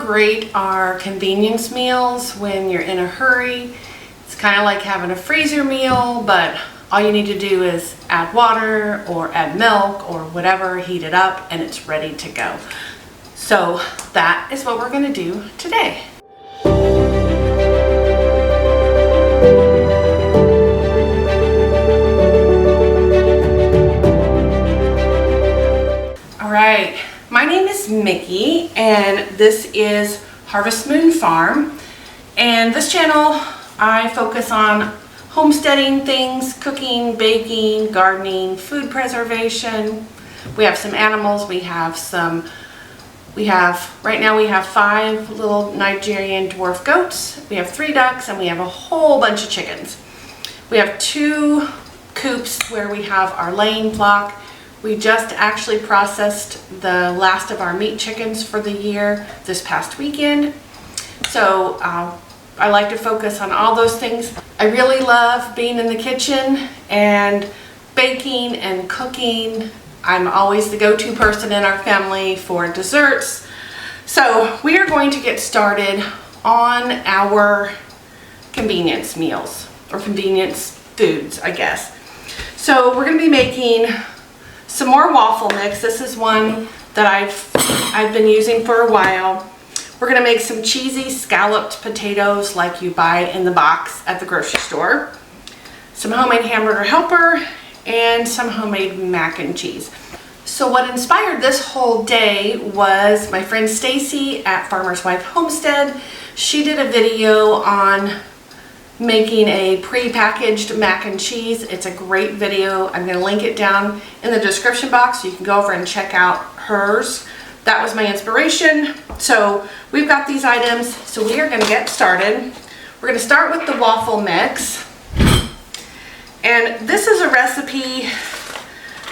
great are convenience meals when you're in a hurry. It's kind of like having a freezer meal, but all you need to do is add water or add milk or whatever, heat it up, and it's ready to go. So that is what we're going to do today. All right, my name is Mickey, and this is Harvest Moon Farm. And this channel, I focus on homesteading things, cooking, baking, gardening, food preservation. We have some animals. Right now we have 5 little Nigerian dwarf goats. We have 3 ducks, and we have a whole bunch of chickens. We have 2 coops where we have our laying flock. We just actually processed the last of our meat chickens for the year this past weekend. So I like to focus on all those things. I really love being in the kitchen and baking and cooking. I'm always the go-to person in our family for desserts. So we are going to get started on our convenience meals, or convenience foods, I guess. So we're going to be making some more waffle mix. This is one that I've been using for a while. We're going to make some cheesy scalloped potatoes like you buy in the box at the grocery store, some homemade hamburger helper, and some homemade mac and cheese. So what inspired this whole day was my friend Stacy at Farmer's Wife Homestead. She did a video on making a pre-packaged mac and cheese. It's a great video. I'm going to link it down in the description box so you can go over and check out hers. That was my inspiration. So we've got these items, so we are going to get started. We're going to start with the waffle mix. And this is a recipe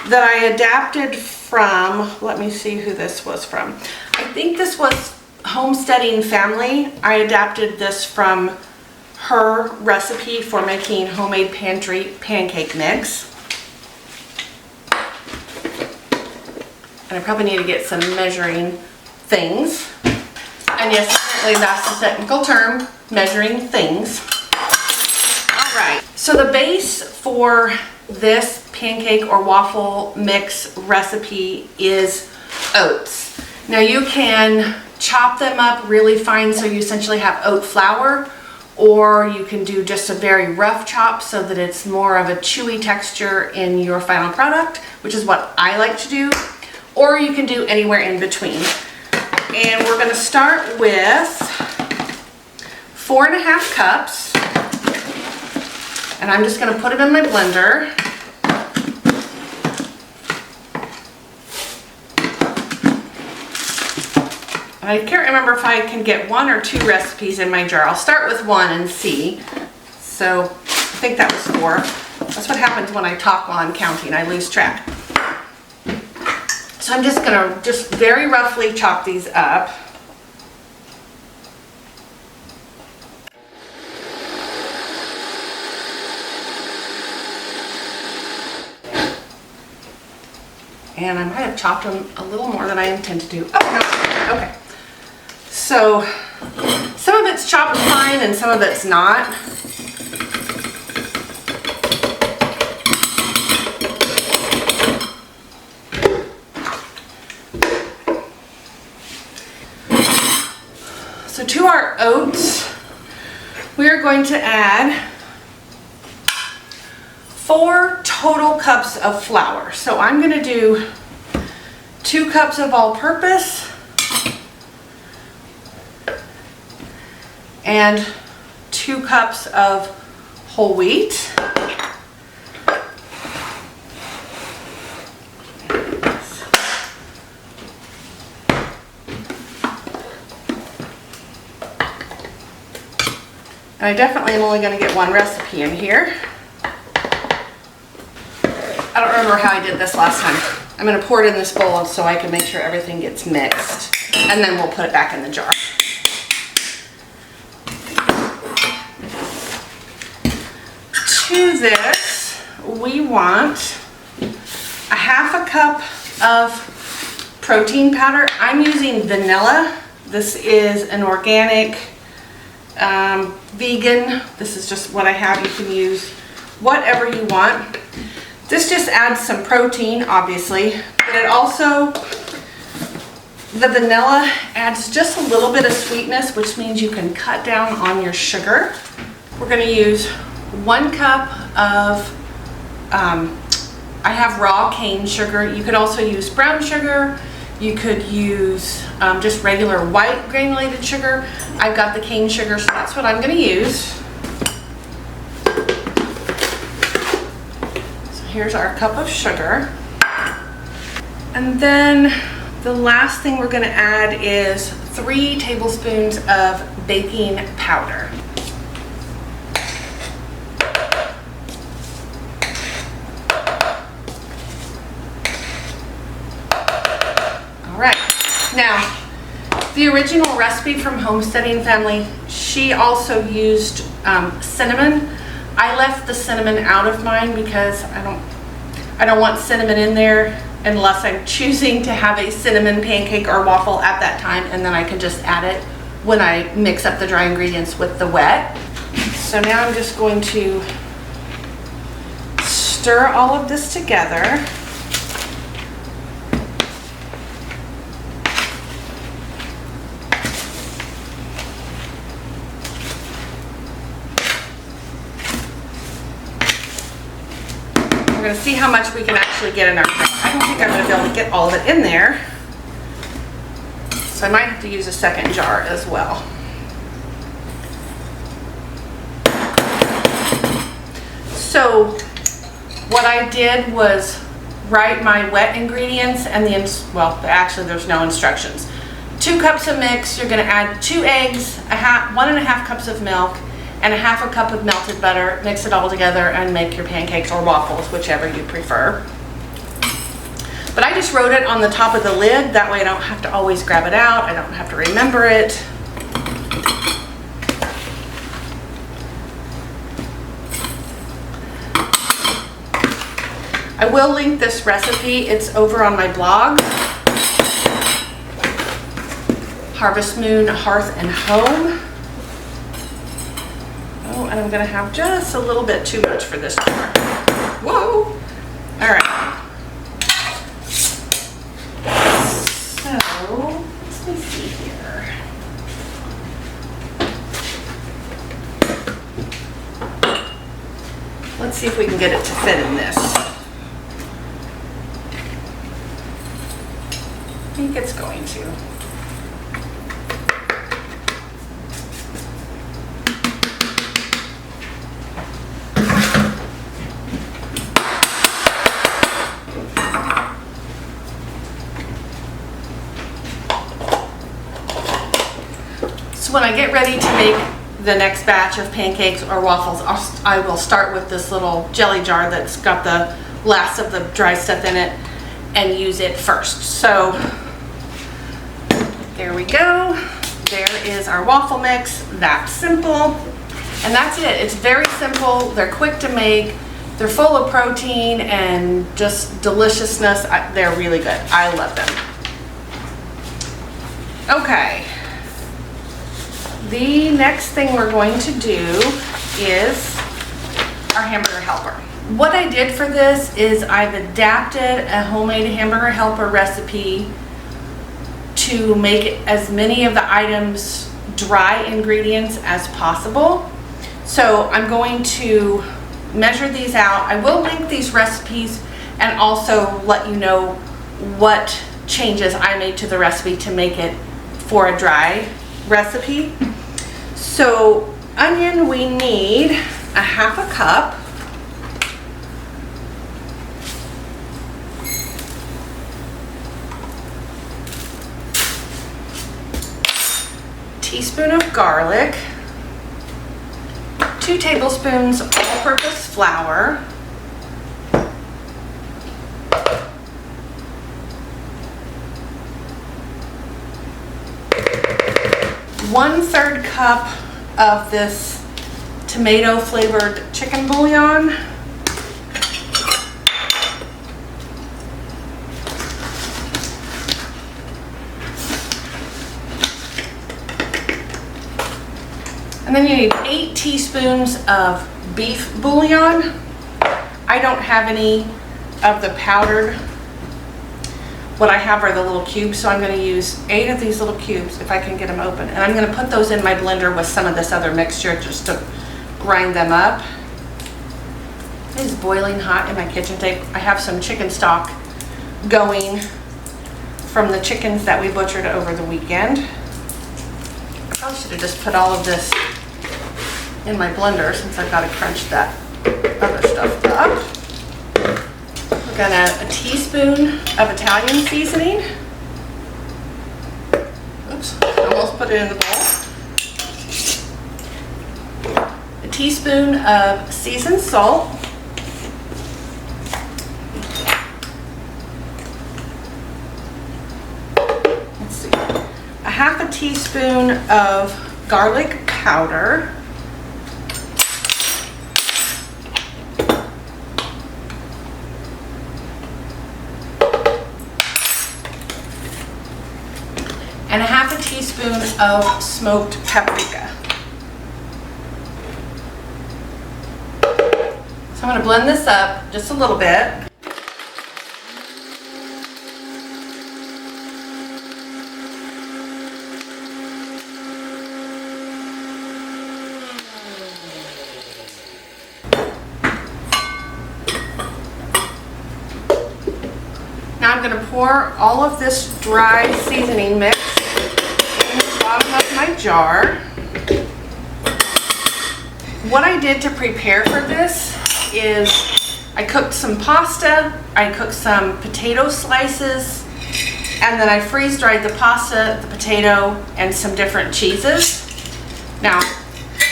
that I adapted from, let me see who this was from. I think this was Homesteading Family. I adapted this from her recipe for making homemade pantry pancake mix. And I probably need to get some measuring things. And yes, apparently that's the technical term, measuring things. All right, so the base for this pancake or waffle mix recipe is oats. Now you can chop them up really fine so you essentially have oat flour, or you can do just a very rough chop so that it's more of a chewy texture in your final product, which is what I like to do, or you can do anywhere in between. And we're going to start with 4.5 cups, and I'm just going to put it in my blender. And I can't remember if I can get 1 or 2 recipes in my jar. I'll start with 1 and see. So I think that was 4. That's what happens when I talk while I'm counting. I lose track. So I'm just going to very roughly chop these up. And I might have chopped them a little more than I intend to do. Oh, no. Okay. So some of it's chopped fine and some of it's not. So to our oats, we are going to add 4 total cups of flour. So I'm going to do 2 cups of all-purpose and 2 cups of whole wheat. And I definitely am only going to get 1 recipe in here. I don't remember how I did this last time. I'm going to pour it in this bowl so I can make sure everything gets mixed, and then we'll put it back in the jar. To this, we want a 1/2 cup of protein powder. I'm using vanilla This is an organic, vegan. This is just what I have. You can use whatever you want. This just adds some protein, obviously, but it also, the vanilla adds just a little bit of sweetness, which means you can cut down on your sugar. We're going to use 1 cup of, I have raw cane sugar. You could also use brown sugar. You could use just regular white granulated sugar. I've got the cane sugar, so that's what I'm going to use. So here's our cup of sugar. And then the last thing we're going to add is 3 tablespoons of baking powder. All right. Now, the original recipe from Homesteading Family, she also used cinnamon. I left the cinnamon out of mine because I don't want cinnamon in there unless I'm choosing to have a cinnamon pancake or waffle at that time, and then I can just add it when I mix up the dry ingredients with the wet. So now I'm just going to stir all of this together. We're going to see how much we can actually get in our pan. I don't think I'm going to be able to get all of it in there, so I might have to use a second jar as well. So what I did was write my wet ingredients and well, actually there's no instructions. 2 cups of mix, you're going to add 2 eggs, 1.5 cups of milk, and 1/2 cup of melted butter. Mix it all together and make your pancakes or waffles, whichever you prefer. But I just wrote it on the top of the lid, that way I don't have to always grab it out, I don't have to remember it. I will link this recipe, it's over on my blog, Harvest Moon Hearth and Home. Oh, and I'm going to have just a little bit too much for this jar. Whoa! All right. So, let me see here. Let's see if we can get it to fit in this. I think it's going to. When I get ready to make the next batch of pancakes or waffles, I will start with this little jelly jar that's got the last of the dry stuff in it and use it first. So there we go. There is our waffle mix. That's simple. And that's it. It's very simple. They're quick to make. They're full of protein and just deliciousness. They're really good. I love them. Okay. The next thing we're going to do is our hamburger helper. What I did for this is I've adapted a homemade hamburger helper recipe to make as many of the items dry ingredients as possible. So I'm going to measure these out. I will link these recipes and also let you know what changes I made to the recipe to make it for a dry recipe. So onion, we need 1/2 cup. Teaspoon of garlic, 2 tablespoons all-purpose flour, 1/3 cup of this tomato flavored chicken bouillon, And then you need 8 teaspoons of beef bouillon. I don't have any of the powdered. What I have are the little cubes, so I'm going to use 8 of these little cubes if I can get them open. And I'm going to put those in my blender with some of this other mixture just to grind them up. It is boiling hot in my kitchen sink. I have some chicken stock going from the chickens that we butchered over the weekend. I probably should have just put all of this in my blender since I've got to crunch that other stuff up. We're gonna a teaspoon of Italian seasoning. Oops, almost put it in the bowl. A teaspoon of seasoned salt. Let's see, a half a teaspoon of garlic powder. And a half a teaspoon of smoked paprika. So I'm going to blend this up just a little bit. Now I'm going to pour all of this dry seasoning mix in the bottom of my jar. What I did to prepare for this is I cooked some pasta, I cooked some potato slices, and then I freeze dried the pasta, the potato, and some different cheeses. Now,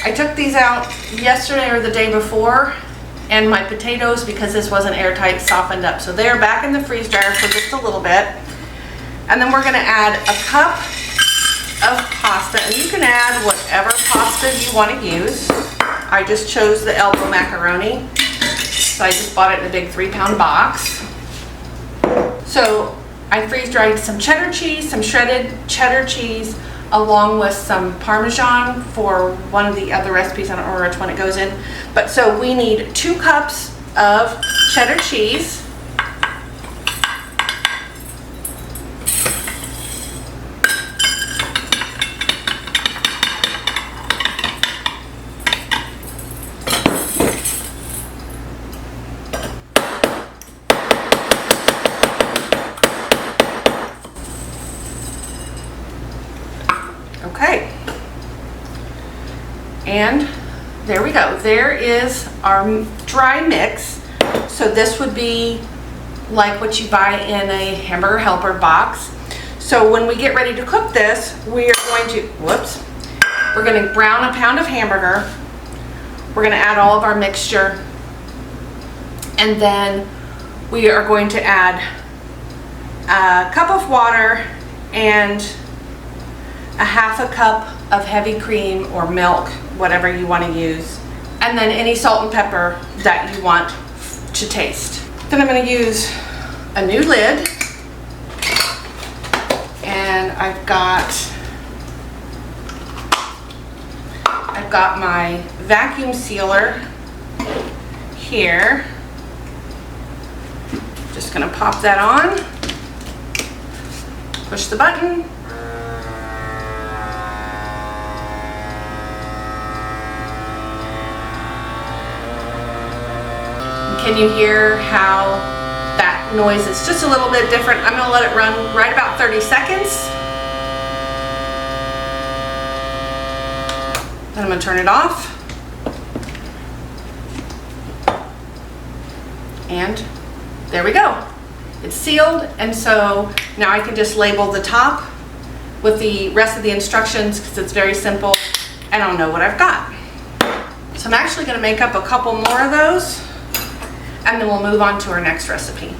I took these out yesterday or the day before, and my potatoes, because this wasn't airtight, softened up. So they're back in the freeze dryer for just a little bit. And then we're gonna add a cup of pasta, and you can add whatever pasta you wanna use. I just chose the elbow macaroni. So I just bought it in a big 3-pound box. So I freeze dried some cheddar cheese, some shredded cheddar cheese, along with some Parmesan for one of the other recipes. I don't remember which one it goes in. But so we need 2 cups of cheddar cheese. Okay, and there we go. There is our dry mix. So this would be like what you buy in a hamburger helper box. So when we get ready to cook this, we are going to, we're going to brown a pound of hamburger. We're going to add all of our mixture, and then we are going to add a cup of water and a half a cup of heavy cream or milk, whatever you want to use, and then any salt and pepper that you want to taste. Then I'm going to use a new lid, and I've got my vacuum sealer here. Just going to pop that on, push the button. Can you hear how that noise is just a little bit different? I'm going to let it run right about 30 seconds. Then I'm going to turn it off. And there we go. It's sealed, and so now I can just label the top with the rest of the instructions because it's very simple, and I'll know what I've got. So I'm actually going to make up a couple more of those, and then we'll move on to our next recipe.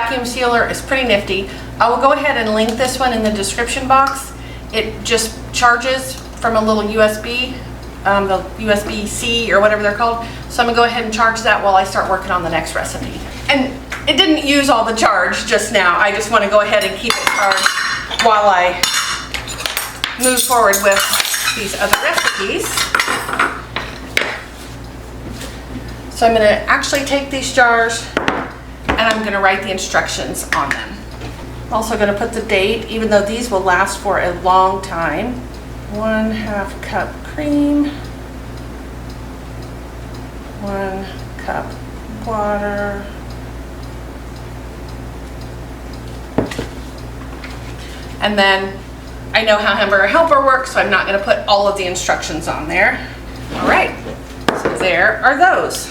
vacuum sealer is pretty nifty. I will go ahead and link this one in the description box. It just charges from a little USB, the USB-C or whatever they're called. So I'm gonna go ahead and charge that while I start working on the next recipe. And it didn't use all the charge just now. I just wanna go ahead and keep it charged while I move forward with these other recipes. So I'm gonna actually take these jars and I'm gonna write the instructions on them. I'm also gonna put the date, even though these will last for a long time. 1/2 cup cream, 1 cup water, and then I know how Hamburger Helper works, so I'm not gonna put all of the instructions on there. All right, so there are those.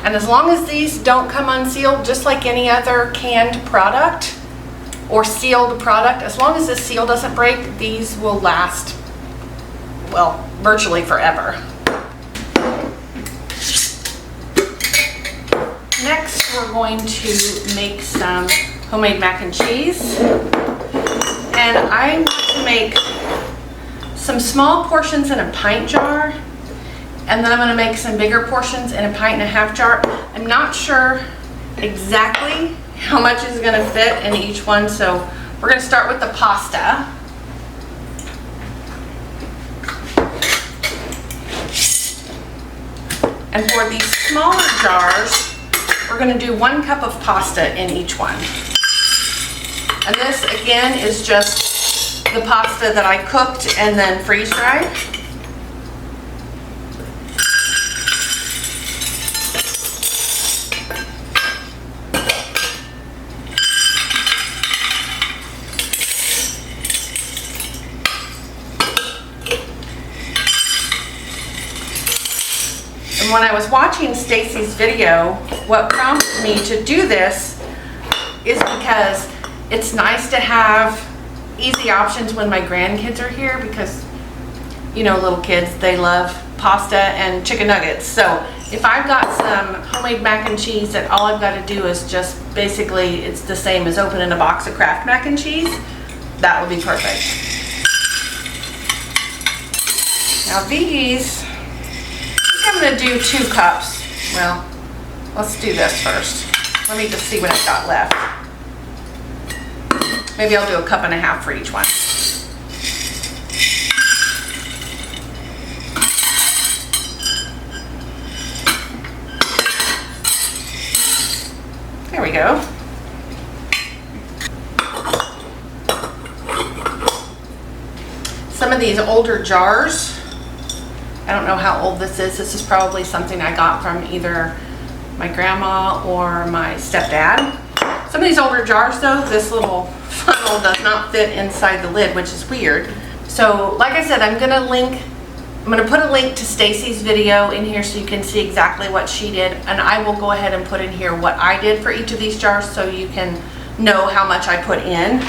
And as long as these don't come unsealed, just like any other canned product or sealed product, as long as the seal doesn't break, these will last, well, virtually forever. Next, we're going to make some homemade mac and cheese. And I want to make some small portions in a pint jar. And then I'm gonna make some bigger portions in a 1.5 pint jar. I'm not sure exactly how much is gonna fit in each one, so we're gonna start with the pasta. And for these smaller jars, we're gonna do 1 cup of pasta in each one. And this, again, is just the pasta that I cooked and then freeze-dried. When I was watching Stacy's video, what prompted me to do this is because it's nice to have easy options when my grandkids are here, because, you know, little kids, they love pasta and chicken nuggets. So if I've got some homemade mac and cheese that all I've got to do is just basically, it's the same as opening a box of Kraft mac and cheese, that would be perfect. Now these, I'm going to do 2 cups. Well, let's do this first. Let me just see what I've got left. Maybe I'll do 1.5 cups for each one. There we go. Some of these older jars, I don't know how old this is. This is probably something I got from either my grandma or my stepdad. Some of these older jars though, this little funnel does not fit inside the lid, which is weird. So like I said, I'm gonna put a link to Stacy's video in here so you can see exactly what she did, and I will go ahead and put in here what I did for each of these jars so you can know how much I put in.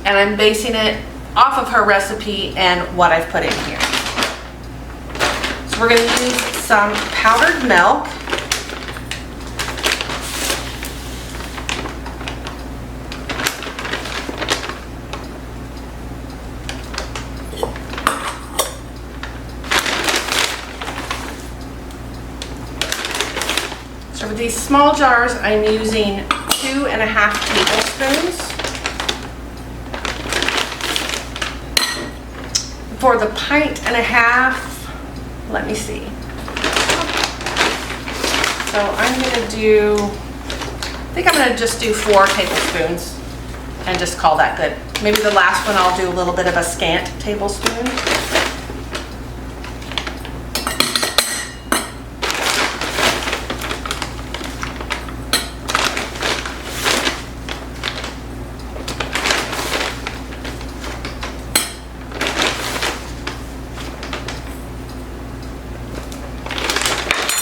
And I'm basing it off of her recipe and what I've put in here. We're going to use some powdered milk. So for these small jars, I'm using 2.5 tablespoons. For the 1.5 pints, let me see. So I'm gonna do, I think I'm gonna just do 4 tablespoons and just call that good. Maybe the last one I'll do a little bit of a scant tablespoon.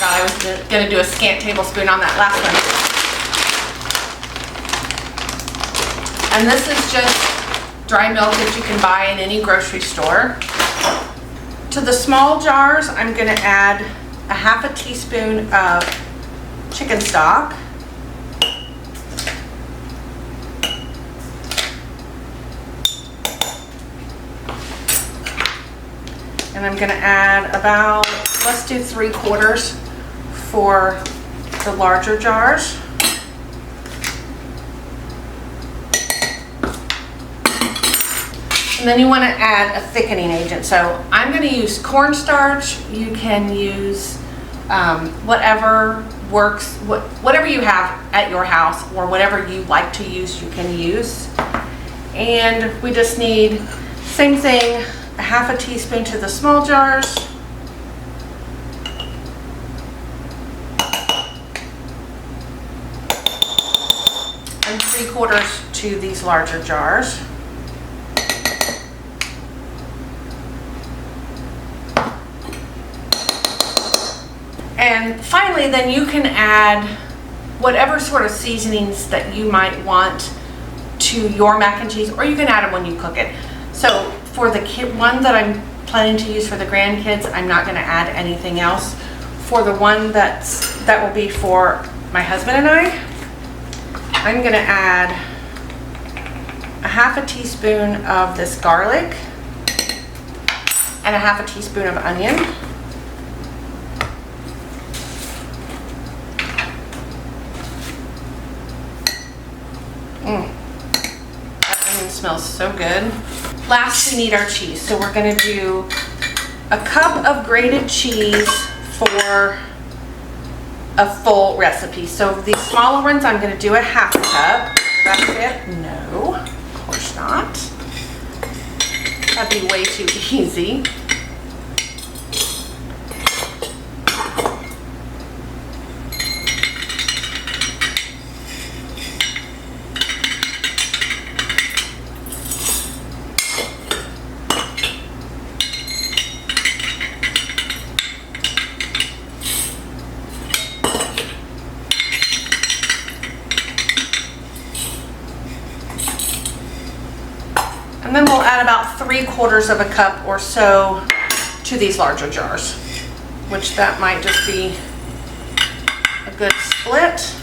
I was going to do a scant tablespoon on that last one. And this is just dry milk that you can buy in any grocery store. To the small jars, I'm going to add 1/2 teaspoon of chicken stock. And I'm gonna add about, let's do 3/4 for the larger jars. And then you want to add a thickening agent. So I'm going to use cornstarch. You can use whatever works, whatever you have at your house or whatever you like to use, you can use. And we just need, same thing, a 1/2 teaspoon to the small jars. And 3/4 to these larger jars. And finally, then you can add whatever sort of seasonings that you might want to your mac and cheese, or you can add them when you cook it. So for the one that I'm planning to use for the grandkids, I'm not going to add anything else. For the one that will be for my husband and I'm going to add a 1/2 teaspoon of this garlic and a 1/2 teaspoon of onion. That onion smells so good. Last, we need our cheese. So we're going to do a cup of grated cheese for a full recipe. So these smaller ones, I'm going to do a 1/2 cup. Does that fit? No, of course not. That'd be way too easy. And then we'll add about 3/4 of a cup or so to these larger jars, which that might just be a good split.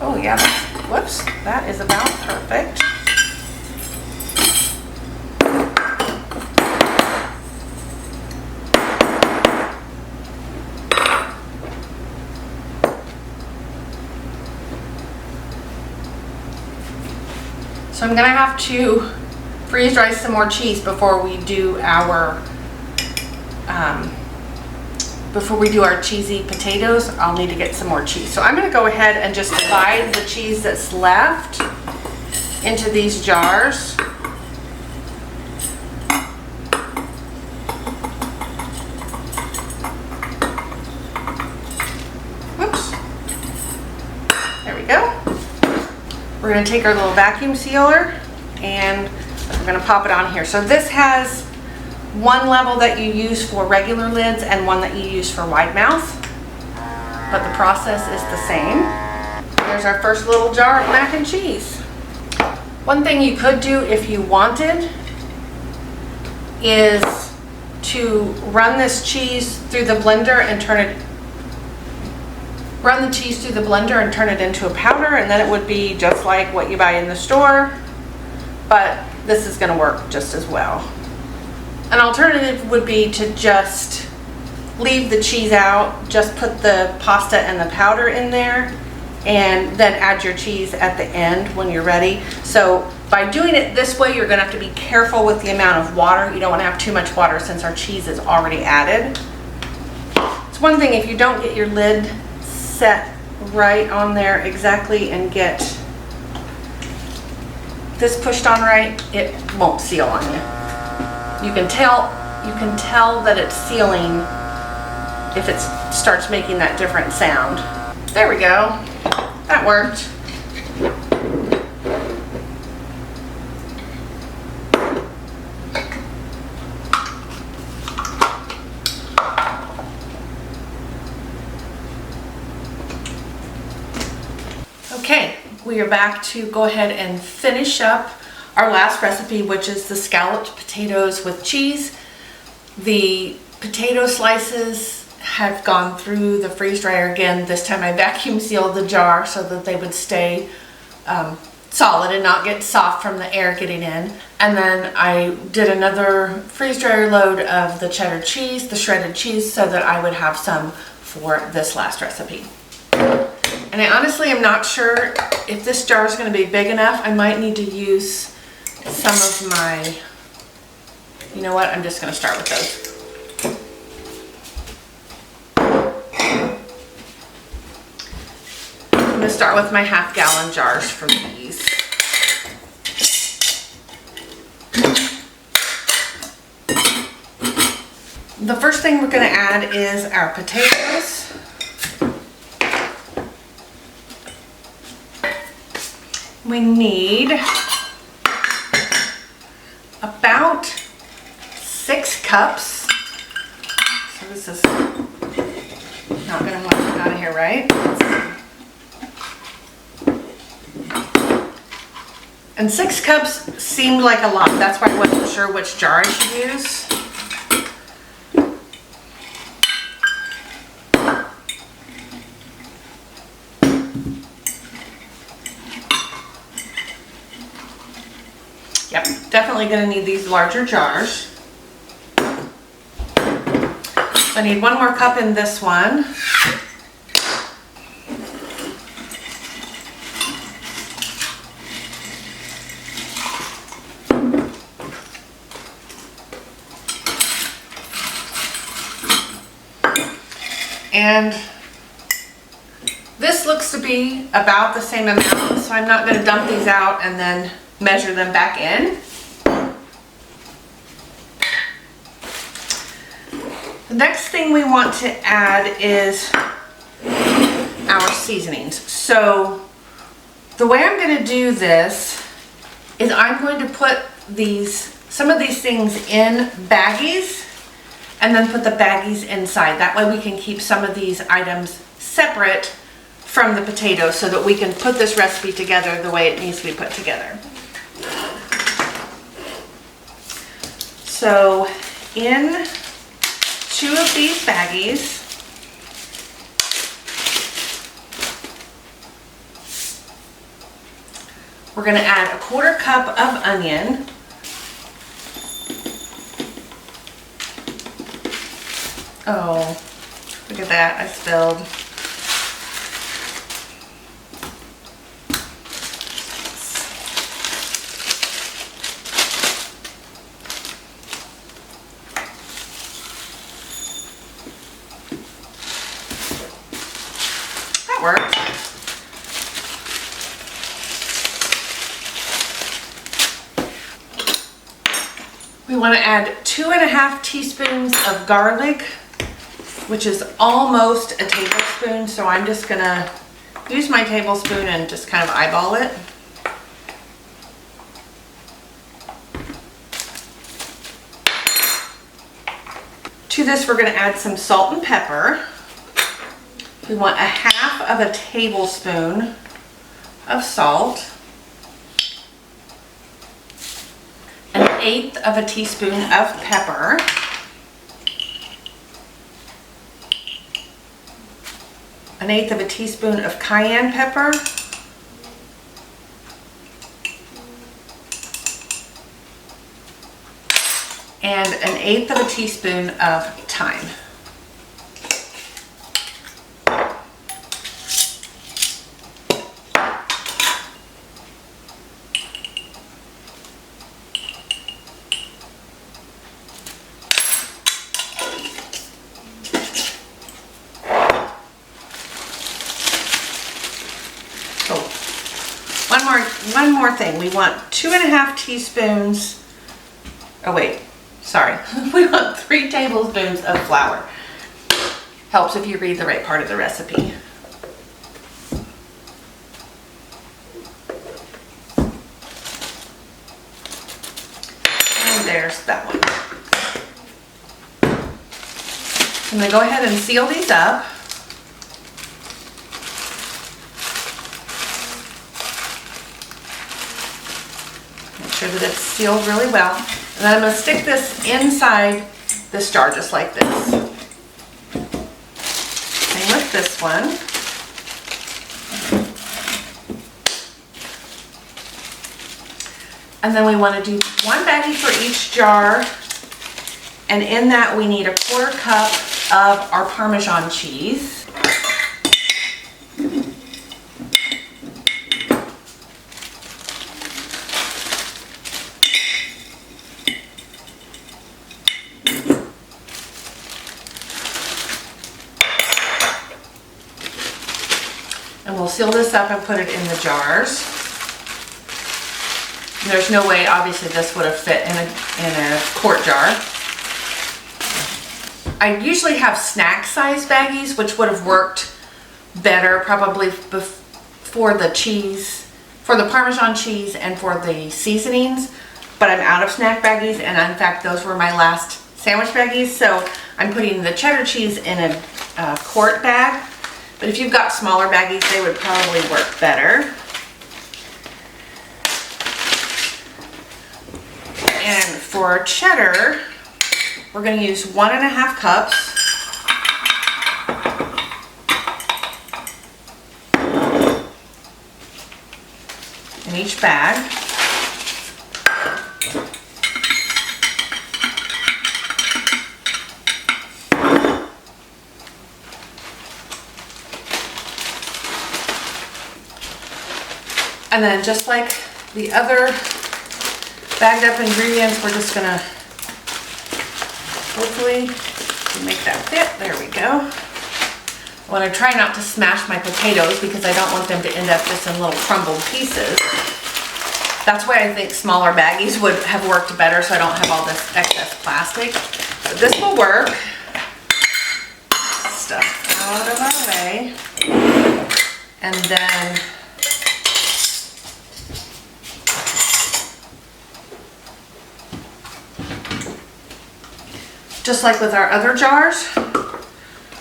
Oh yeah, whoops, that is about perfect. So I'm gonna have to freeze dry some more cheese before we do our cheesy potatoes. I'll need to get some more cheese. So I'm gonna go ahead and just divide the cheese that's left into these jars. Whoops. There we go. We're going to take our little vacuum sealer and we're going to pop it on here. So this has one level that you use for regular lids and one that you use for wide mouth, but the process is the same. There's our first little jar of mac and cheese. One thing you could do if you wanted is to run this cheese through the blender and run the cheese through the blender and turn it into a powder, and then it would be just like what you buy in the store, but this is going to work just as well. An alternative would be to just leave the cheese out, just put the pasta and the powder in there, and then add your cheese at the end when you're ready. So by doing it this way, you're going to have to be careful with the amount of water. You don't want to have too much water since our cheese is already added. It's one thing if you don't get your lid set right on there exactly and get this pushed on right, it won't seal on you. You can tell that it's sealing if it starts making that different sound. There we go. That worked. Okay, we are back to go ahead and finish up our last recipe, which is the scalloped potatoes with cheese. The potato slices have gone through the freeze dryer again. This time I vacuum sealed the jar so that they would stay solid and not get soft from the air getting in. And then I did another freeze dryer load of the cheddar cheese, the shredded cheese, so that I would have some for this last recipe. And I honestly am not sure if this jar is going to be big enough. I might need to use some of my, you know what, I'm just going to start with those. I'm going to start with my half-gallon jars for these. The first thing we're going to add is our potatoes. We need about 6 cups. So this is not going to want to get out of here, right? And 6 cups seemed like a lot. That's why I wasn't sure which jar I should use. Yep, definitely going to need these larger jars. So I need 1 more cup in this one. And this looks to be about the same amount, so I'm not going to dump these out and then measure them back in. The next thing we want to add is our seasonings. So the way I'm going to do this is I'm going to put some of these things in baggies and then put the baggies inside. That way we can keep some of these items separate from the potatoes so that we can put this recipe together the way it needs to be put together. So in 2 of these baggies, we're going to add a 1/4 cup of onion. Oh, look at that, I spilled. That worked. We want to add 2½ teaspoons of garlic, which is almost a tablespoon, so I'm just gonna use my tablespoon and just kind of eyeball it. To this we're gonna add some salt and pepper. We want 1/2 tablespoon of salt, 1/8 teaspoon of pepper, 1/8 teaspoon of cayenne pepper, and 1/8 teaspoon of thyme. One more thing. We want 2½ teaspoons. Oh wait, sorry. We want 3 tablespoons of flour. Helps if you read the right part of the recipe. And there's that one. I'm going to go ahead and seal these up. Sure that it's sealed really well. And then I'm going to stick this inside this jar just like this. Same with this one. And then we want to do 1 baggie for each jar. And in that we need a 1/4 cup of our Parmesan cheese. And we'll seal this up and put it in the jars. And there's no way, obviously, this would have fit in a quart jar. I usually have snack size baggies, which would have worked better probably for the cheese, for the Parmesan cheese and for the seasonings, but I'm out of snack baggies, and in fact those were my last sandwich baggies, so I'm putting the cheddar cheese in a quart bag. But if you've got smaller baggies, they would probably work better. And for cheddar, we're going to use 1½ cups. In each bag. And then just like the other bagged up ingredients, we're just gonna hopefully make that fit. There we go. I want to try not to smash my potatoes because I don't want them to end up just in little crumbled pieces. That's why I think smaller baggies would have worked better, so I don't have all this excess plastic. But this will work. Stuff out of our way. And then just like with our other jars,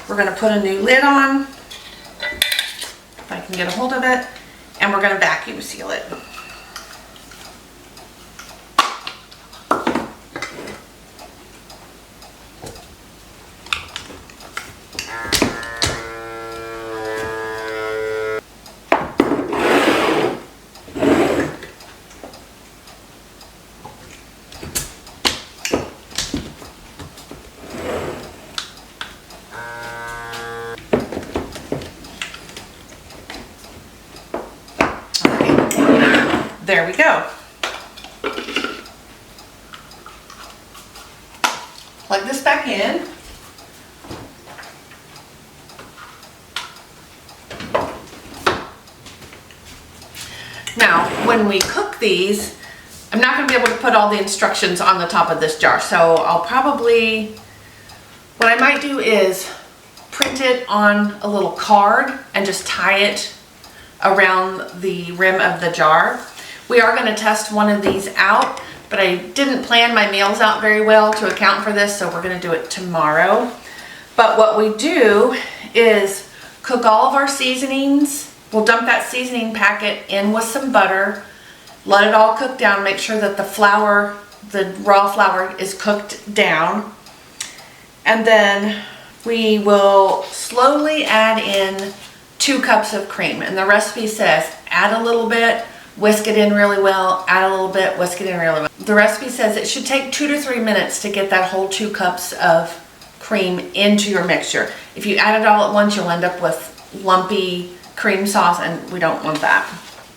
we're going to put a new lid on, if I can get a hold of it, and we're going to vacuum seal it. There we go. Plug this back in. Now, when we cook these, I'm not going to be able to put all the instructions on the top of this jar, so I'll probably, what I might do is print it on a little card and just tie it around the rim of the jar. We are going to test one of these out, but I didn't plan my meals out very well to account for this, so we're going to do it tomorrow. But what we do is cook all of our seasonings. We'll dump that seasoning packet in with some butter, let it all cook down, make sure that the flour, the raw flour, is cooked down. And then we will slowly add in 2 cups of cream. And the recipe says add a little bit, whisk it in really well, add a little bit, whisk it in really well. The recipe says it should take 2 to 3 minutes to get that whole 2 cups of cream into your mixture. If you add it all at once, you'll end up with lumpy cream sauce, and we don't want that.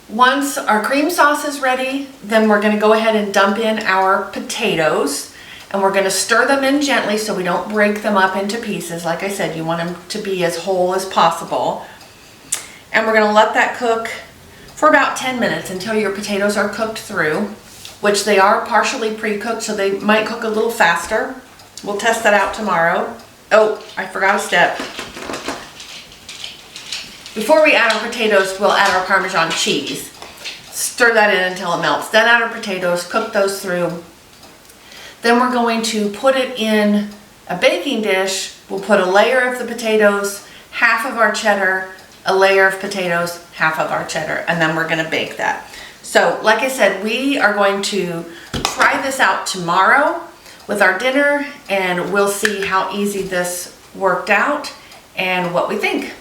Once our cream sauce is ready, then we're going to go ahead and dump in our potatoes, and we're going to stir them in gently so we don't break them up into pieces. Like I said, you want them to be as whole as possible. And we're going to let that cook for about 10 minutes until your potatoes are cooked through, which they are partially pre-cooked, so they might cook a little faster. We'll test that out tomorrow. Oh, I forgot a step. Before we add our potatoes, we'll add our Parmesan cheese. Stir that in until it melts. Then add our potatoes, cook those through. Then we're going to put it in a baking dish. We'll put a layer of the potatoes, half of our cheddar, a layer of potatoes, half of our cheddar, and then we're going to bake that. So like I said, we are going to try this out tomorrow with our dinner, and we'll see how easy this worked out and what we think.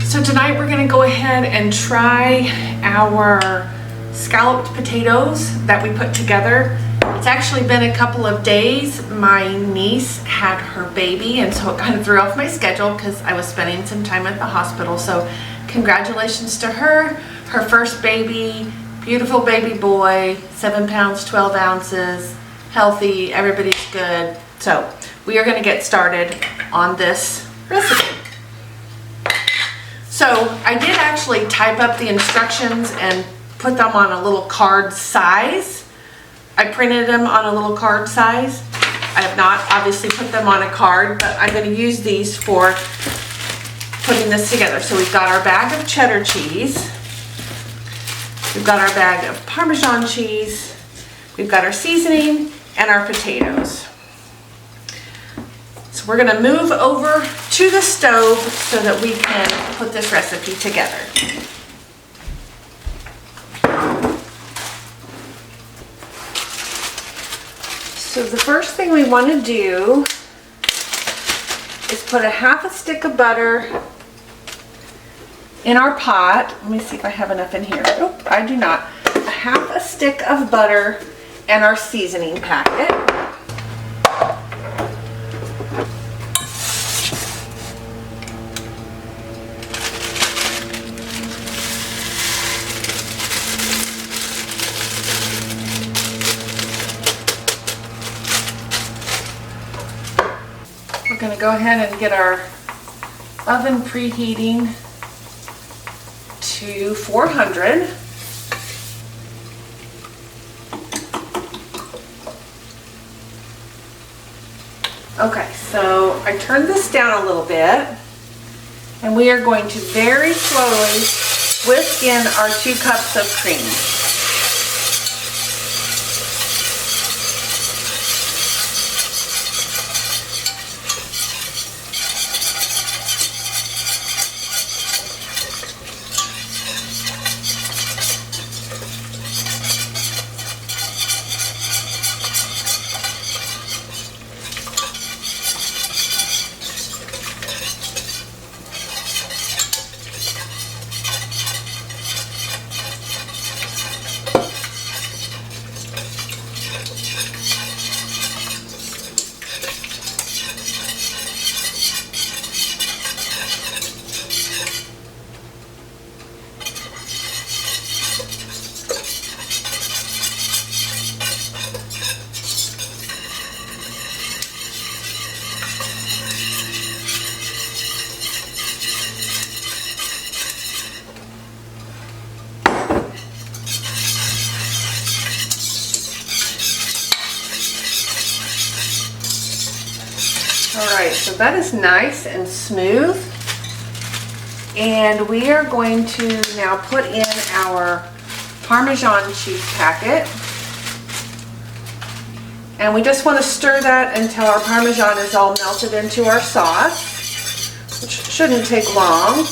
So tonight we're going to go ahead and try our scalloped potatoes that we put together. It's actually been a couple of days. My niece had her baby, and so it kind of threw off my schedule because I was spending some time at the hospital. So congratulations to her. Her first baby, beautiful baby boy, 7 pounds, 12 ounces, healthy, everybody's good. So we are going to get started on this recipe. So I did actually type up the instructions and put them on a little card size. I printed them on a little card size. I have not obviously put them on a card, but I'm going to use these for putting this together. So we've got our bag of cheddar cheese. We've got our bag of Parmesan cheese. We've got our seasoning and our potatoes. So we're going to move over to the stove so that we can put this recipe together. So the first thing we want to do is put a half a stick of butter in our pot. Let me see if I have enough in here. Nope, I do not. A half a stick of butter and our seasoning packet. We're going to go ahead and get our oven preheating to 400. Okay, so I turned this down a little bit, and we are going to very slowly whisk in our 2 cups of cream. Alright, so that is nice and smooth, and we are going to now put in our Parmesan cheese packet, and we just want to stir that until our Parmesan is all melted into our sauce, which shouldn't take long.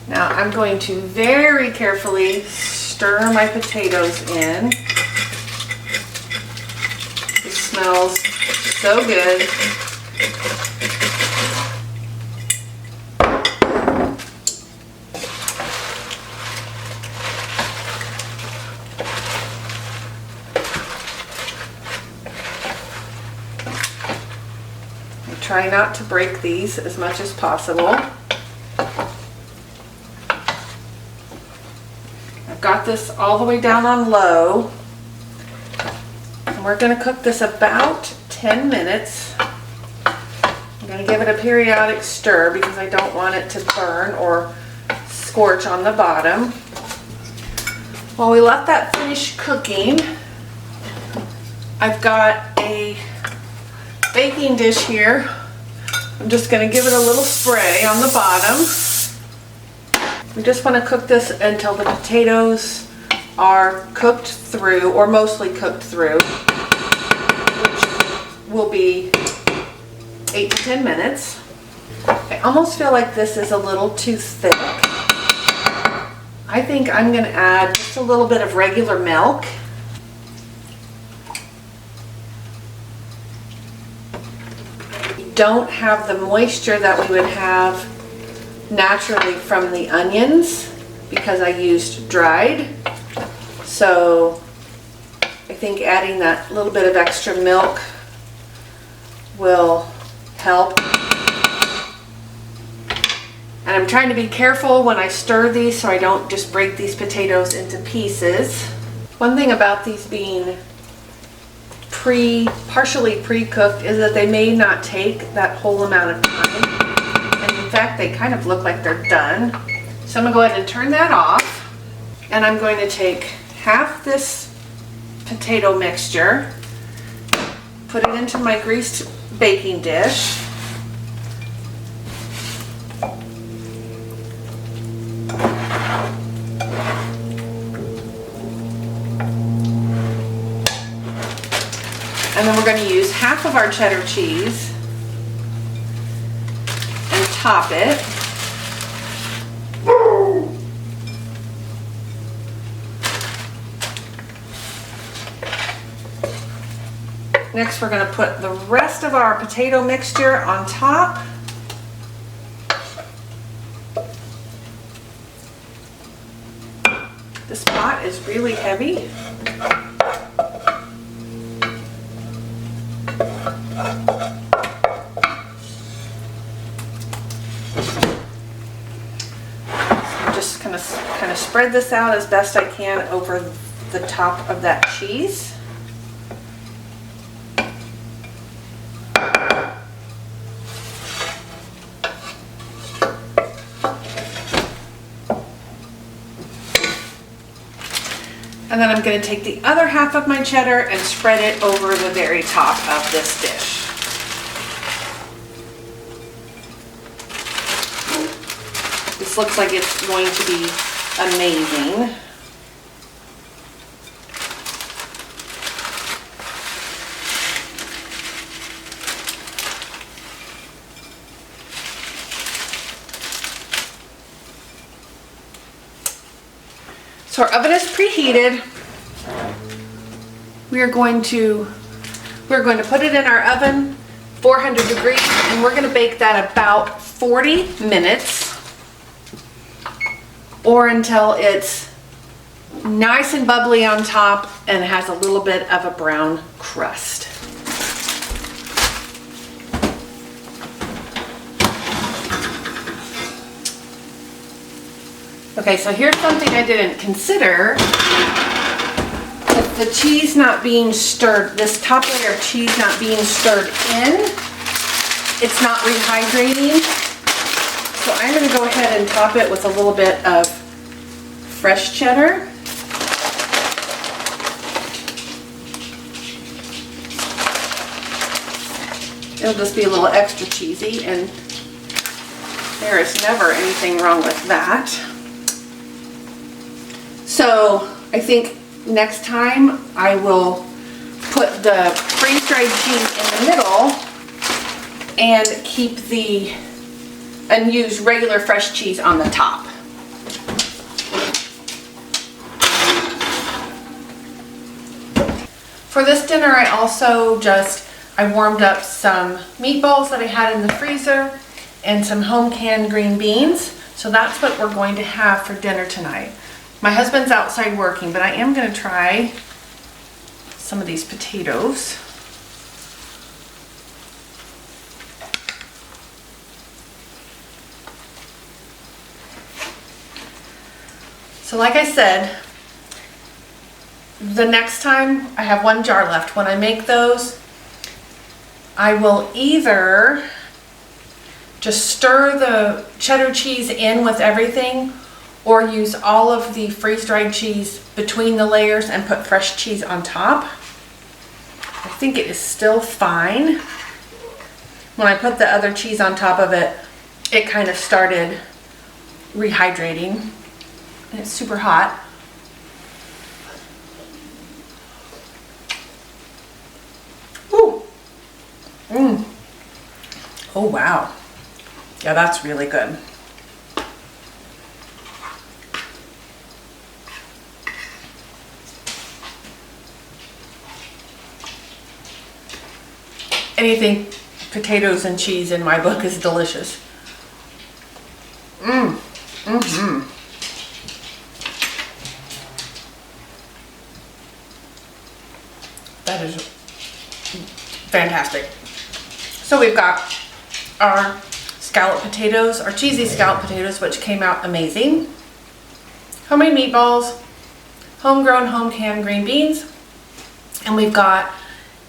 Now I'm going to very carefully stir my potatoes in. It smells so good. Try not to break these as much as possible. Got this all the way down on low, and we're going to cook this about 10 minutes. I'm going to give it a periodic stir because I don't want it to burn or scorch on the bottom. While we let that finish cooking, I've got a baking dish here. I'm just going to give it a little spray on the bottom. We just want to cook this until the potatoes are cooked through, or mostly cooked through, which will be 8 to 10 minutes. I almost feel like this is a little too thick. I think I'm going to add just a little bit of regular milk. don't have the moisture that we would have naturally from the onions because I used dried. So I think adding that little bit of extra milk will help. And I'm trying to be careful when I stir these so I don't just break these potatoes into pieces. One thing about these being partially pre-cooked is that they may not take that whole amount of time. And in fact, they kind of look like they're done. So I'm gonna go ahead and turn that off. And I'm going to take half this potato mixture, put it into my greased baking dish. And then we're going to use half of our cheddar cheese and top it. Next, we're going to put the rest of our potato mixture on top. This pot is really heavy. Kind of spread this out as best I can over the top of that cheese. And then I'm going to take the other half of my cheddar and spread it over the very top of this dish. This looks like it's going to be amazing. So our oven is preheated. We're going to put it in our oven, 400 degrees, and we're going to bake that about 40 minutes. Or until it's nice and bubbly on top and has a little bit of a brown crust. Okay, so here's something I didn't consider. With the cheese not being stirred, this top layer of cheese not being stirred in, it's not rehydrating. So I'm going to go ahead and top it with a little bit of fresh cheddar. It'll just be a little extra cheesy, and there is never anything wrong with that. So I think next time I will put the freeze-dried cheese in the middle and and use regular fresh cheese on the top. For this dinner, I warmed up some meatballs that I had in the freezer and some home canned green beans. So that's what we're going to have for dinner tonight. My husband's outside working, but I am going to try some of these potatoes. So like I said, the next time, I have one jar left. When I make those, I will either just stir the cheddar cheese in with everything, or use all of the freeze-dried cheese between the layers and put fresh cheese on top. I think it is still fine. When I put the other cheese on top of it, it kind of started rehydrating. And it's super hot. Ooh. Oh wow. Yeah, that's really good. Anything potatoes and cheese in my book is delicious. That is fantastic. So we've got our scalloped potatoes, our cheesy scalloped potatoes, which came out amazing. Homemade meatballs, homegrown, home-canned green beans. And we've got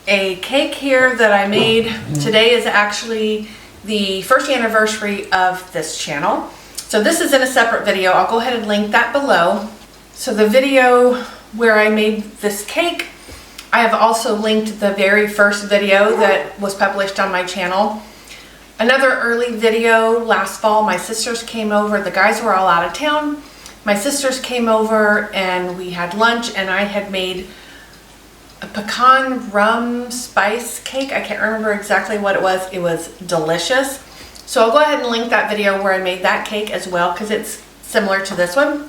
a cake here that I made. Today is actually the first anniversary of this channel. So this is in a separate video. I'll go ahead and link that below. So the video where I made this cake, I have also linked the very first video that was published on my channel. Another early video last fall, my sisters came over. The guys were all out of town. My sisters came over and we had lunch, and I had made a pecan rum spice cake. I can't remember exactly what it was. It was delicious. So I'll go ahead and link that video where I made that cake as well, because it's similar to this one.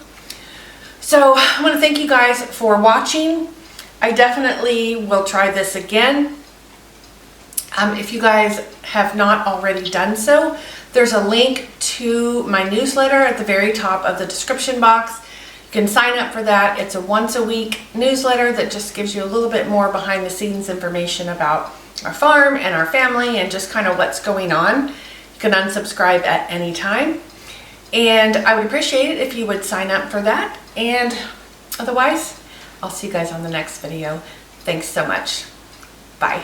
So I want to thank you guys for watching. I definitely will try this again. If you guys have not already done so, there's a link to my newsletter at the very top of the description box. You can sign up for that. It's a once a week newsletter that just gives you a little bit more behind the scenes information about our farm and our family and just kind of what's going on. You can unsubscribe at any time. And I would appreciate it if you would sign up for that. And otherwise, I'll see you guys on the next video. Thanks so much. Bye.